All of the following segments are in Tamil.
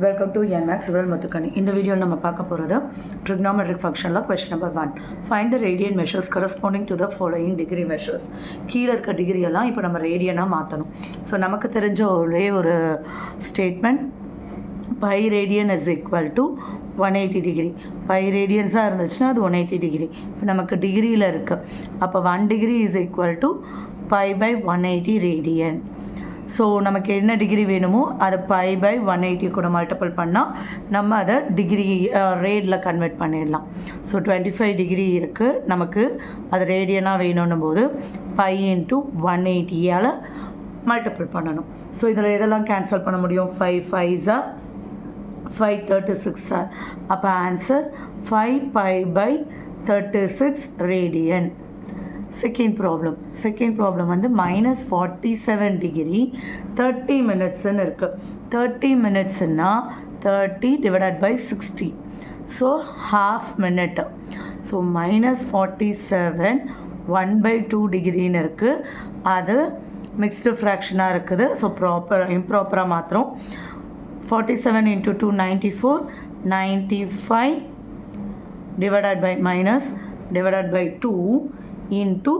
Welcome to NMAX Civil Mathukani. In the video, we will talk about the trigonometric function. Question number 1. Find the radian measures corresponding to the following degree measures. கீழ இருக்க டிகிரி எல்லாம் இப்போ நம்ம ரேடியனா மாற்றணும். ஸோ நமக்கு தெரிஞ்ச ஒரே ஒரு statement pi radian is equal to 180 degree. Pi ரேடியன்ஸாக இருந்துச்சுன்னா அது 180 டிகிரி. இப்போ நமக்கு டிகிரியில் இருக்குது. அப்போ 1 degree is equal to pi pi 180 radian. So நமக்கு என்ன டிகிரி வேணுமோ அதை பை பை 180 கூட மல்டிபிள் பண்ணால் நம்ம அதை டிகிரி ரேடில் கன்வெர்ட் பண்ணிடலாம். ஸோ 25 டிகிரி இருக்குது, நமக்கு அது ரேடியனாக வேணும்னும் போது பை இன்ட்டு 180ஆல் மல்டிபிள் பண்ணணும். ஸோ இதில் எதெல்லாம் கேன்சல் பண்ண முடியும்? 5 5s 536 சார். அப்போ answer 5 pi by 36 radian. Second problem வந்து -47 டிகிரி 30 மினிட்ஸ்ன்னு இருக்குது. 30 மினிட்ஸ்னா 30 divided by 60. So half minute. So -47 1/2 டிகிரின்னு இருக்குது. அது மிக்ஸ்டு ஃப்ராக்ஷனாக இருக்குது. ஸோ இம்ப்ராப்பராக மாத்திரம் 47 × 2 94 95 divided by divided by 2 into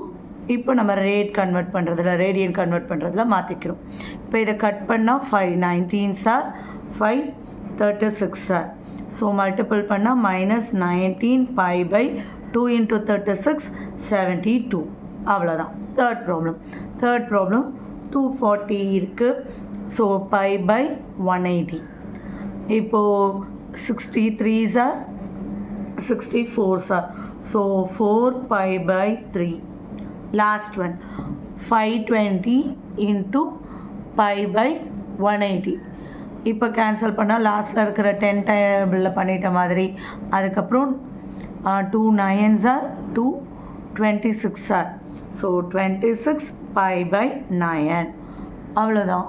இப்போ நம்ம ரேடியன் கன்வெர்ட் பண்ணுறதுல மாற்றிக்கிறோம். இப்போ இதை கட் பண்ணால் 5 19 சார் 5 36 சார். ஸோ மல்டிபிள் பண்ணால் -19 பை பை 2 × 36 72. அவ்வளோதான். தேர்ட் ப்ராப்ளம் 240 இருக்குது. So pi pi 180. இப்போது 63 sir 64 sir. So 4 pi by 3. Last one 520 into pi by 180. இப்போ கேன்சல் பண்ணால் லாஸ்ட்டில் இருக்கிற 10 டேபிளில் பண்ணிட்ட மாதிரி. அதுக்கப்புறம் 2 9s are 2 26 are. So 26 pi by 9. அவ்வளோதான்.